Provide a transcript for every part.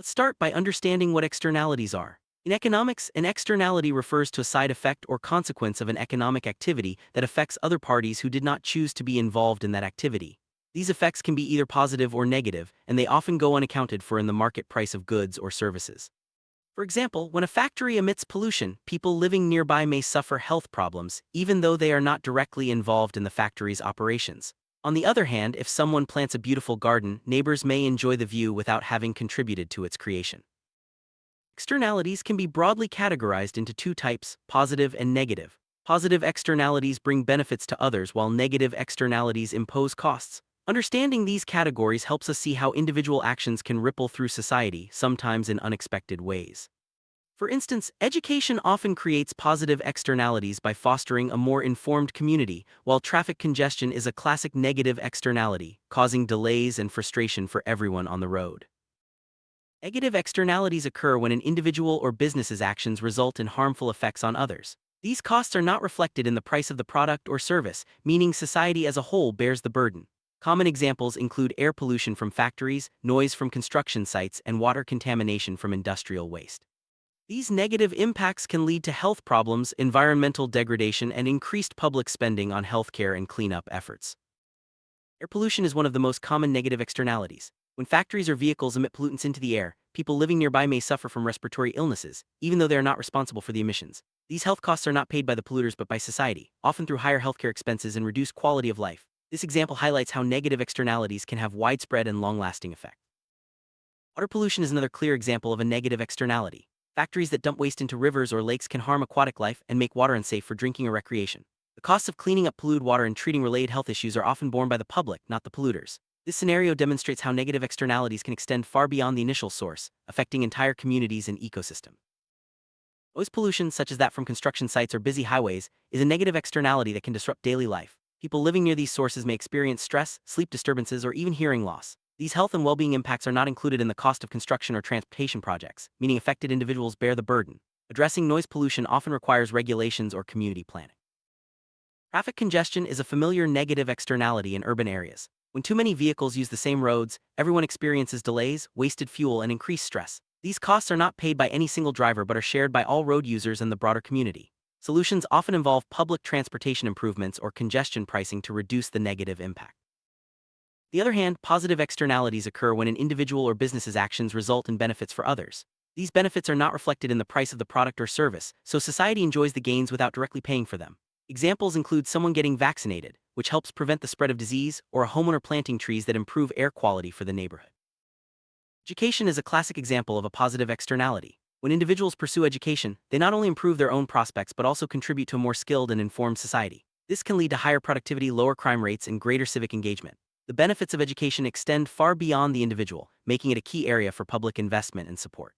Let's start by understanding what externalities are. In economics, an externality refers to a side effect or consequence of an economic activity that affects other parties who did not choose to be involved in that activity. These effects can be either positive or negative, and they often go unaccounted for in the market price of goods or services. For example, when a factory emits pollution, people living nearby may suffer health problems, even though they are not directly involved in the factory's operations. On the other hand, if someone plants a beautiful garden, neighbors may enjoy the view without having contributed to its creation. Externalities can be broadly categorized into two types, positive and negative. Positive externalities bring benefits to others, while negative externalities impose costs. Understanding these categories helps us see how individual actions can ripple through society, sometimes in unexpected ways. For instance, education often creates positive externalities by fostering a more informed community, while traffic congestion is a classic negative externality, causing delays and frustration for everyone on the road. Negative externalities occur when an individual or business's actions result in harmful effects on others. These costs are not reflected in the price of the product or service, meaning society as a whole bears the burden. Common examples include air pollution from factories, noise from construction sites, and water contamination from industrial waste. These negative impacts can lead to health problems, environmental degradation, and increased public spending on healthcare and cleanup efforts. Air pollution is one of the most common negative externalities. When factories or vehicles emit pollutants into the air, people living nearby may suffer from respiratory illnesses, even though they are not responsible for the emissions. These health costs are not paid by the polluters but by society, often through higher healthcare expenses and reduced quality of life. This example highlights how negative externalities can have widespread and long-lasting effects. Water pollution is another clear example of a negative externality. Factories that dump waste into rivers or lakes can harm aquatic life and make water unsafe for drinking or recreation. The costs of cleaning up polluted water and treating related health issues are often borne by the public, not the polluters. This scenario demonstrates how negative externalities can extend far beyond the initial source, affecting entire communities and ecosystems. Noise pollution, such as that from construction sites or busy highways, is a negative externality that can disrupt daily life. People living near these sources may experience stress, sleep disturbances, or even hearing loss. These health and well-being impacts are not included in the cost of construction or transportation projects, meaning affected individuals bear the burden. Addressing noise pollution often requires regulations or community planning. Traffic congestion is a familiar negative externality in urban areas. When too many vehicles use the same roads, everyone experiences delays, wasted fuel, and increased stress. These costs are not paid by any single driver but are shared by all road users and the broader community. Solutions often involve public transportation improvements or congestion pricing to reduce the negative impact. On the other hand, positive externalities occur when an individual or business's actions result in benefits for others. These benefits are not reflected in the price of the product or service, so society enjoys the gains without directly paying for them. Examples include someone getting vaccinated, which helps prevent the spread of disease, or a homeowner planting trees that improve air quality for the neighborhood. Education is a classic example of a positive externality. When individuals pursue education, they not only improve their own prospects but also contribute to a more skilled and informed society. This can lead to higher productivity, lower crime rates, and greater civic engagement. The benefits of education extend far beyond the individual, making it a key area for public investment and support.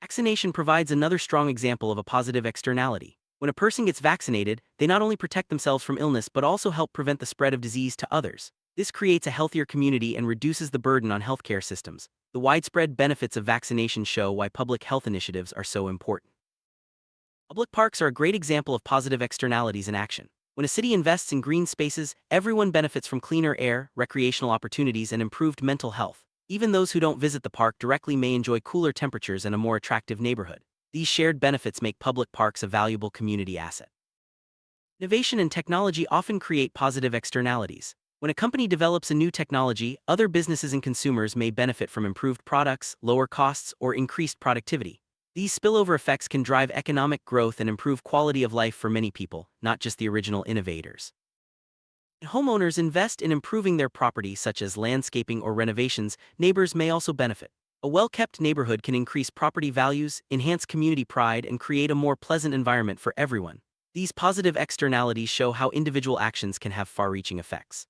Vaccination provides another strong example of a positive externality. When a person gets vaccinated, they not only protect themselves from illness but also help prevent the spread of disease to others. This creates a healthier community and reduces the burden on healthcare systems. The widespread benefits of vaccination show why public health initiatives are so important. Public parks are a great example of positive externalities in action. When a city invests in green spaces, everyone benefits from cleaner air, recreational opportunities, and improved mental health. Even those who don't visit the park directly may enjoy cooler temperatures and a more attractive neighborhood. These shared benefits make public parks a valuable community asset. Innovation and technology often create positive externalities. When a company develops a new technology, other businesses and consumers may benefit from improved products, lower costs, or increased productivity. These spillover effects can drive economic growth and improve quality of life for many people, not just the original innovators. When homeowners invest in improving their property, such as landscaping or renovations, neighbors may also benefit. A well-kept neighborhood can increase property values, enhance community pride, and create a more pleasant environment for everyone. These positive externalities show how individual actions can have far-reaching effects.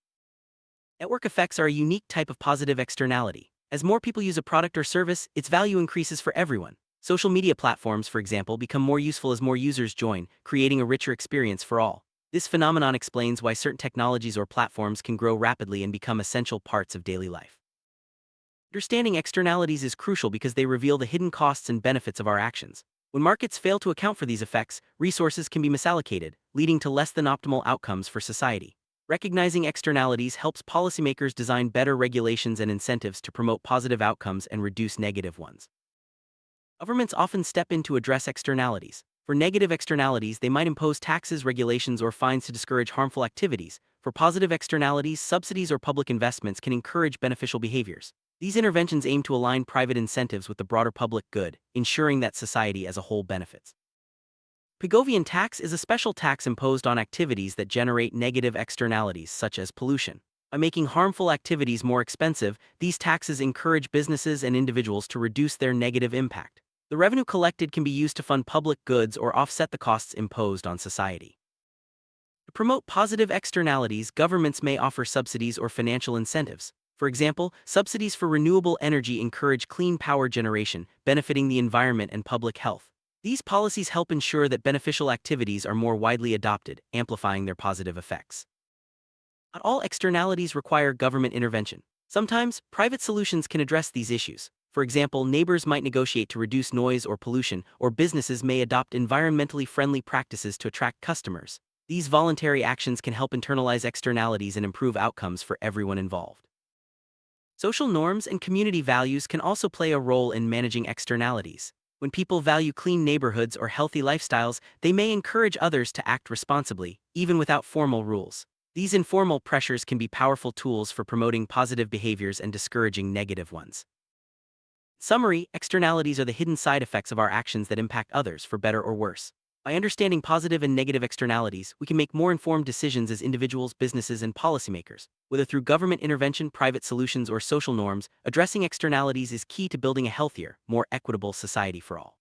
Network effects are a unique type of positive externality. As more people use a product or service, its value increases for everyone. Social media platforms, for example, become more useful as more users join, creating a richer experience for all. This phenomenon explains why certain technologies or platforms can grow rapidly and become essential parts of daily life. Understanding externalities is crucial because they reveal the hidden costs and benefits of our actions. When markets fail to account for these effects, resources can be misallocated, leading to less than optimal outcomes for society. Recognizing externalities helps policymakers design better regulations and incentives to promote positive outcomes and reduce negative ones. Governments often step in to address externalities. For negative externalities, they might impose taxes, regulations, or fines to discourage harmful activities. For positive externalities, subsidies or public investments can encourage beneficial behaviors. These interventions aim to align private incentives with the broader public good, ensuring that society as a whole benefits. Pigovian tax is a special tax imposed on activities that generate negative externalities, such as pollution. By making harmful activities more expensive, these taxes encourage businesses and individuals to reduce their negative impact. The revenue collected can be used to fund public goods or offset the costs imposed on society. To promote positive externalities, governments may offer subsidies or financial incentives. For example, subsidies for renewable energy encourage clean power generation, benefiting the environment and public health. These policies help ensure that beneficial activities are more widely adopted, amplifying their positive effects. Not all externalities require government intervention. Sometimes, private solutions can address these issues. For example, neighbors might negotiate to reduce noise or pollution, or businesses may adopt environmentally friendly practices to attract customers. These voluntary actions can help internalize externalities and improve outcomes for everyone involved. Social norms and community values can also play a role in managing externalities. When people value clean neighborhoods or healthy lifestyles, they may encourage others to act responsibly, even without formal rules. These informal pressures can be powerful tools for promoting positive behaviors and discouraging negative ones. In summary, externalities are the hidden side effects of our actions that impact others for better or worse. By understanding positive and negative externalities, we can make more informed decisions as individuals, businesses, and policymakers. Whether through government intervention, private solutions, or social norms, addressing externalities is key to building a healthier, more equitable society for all.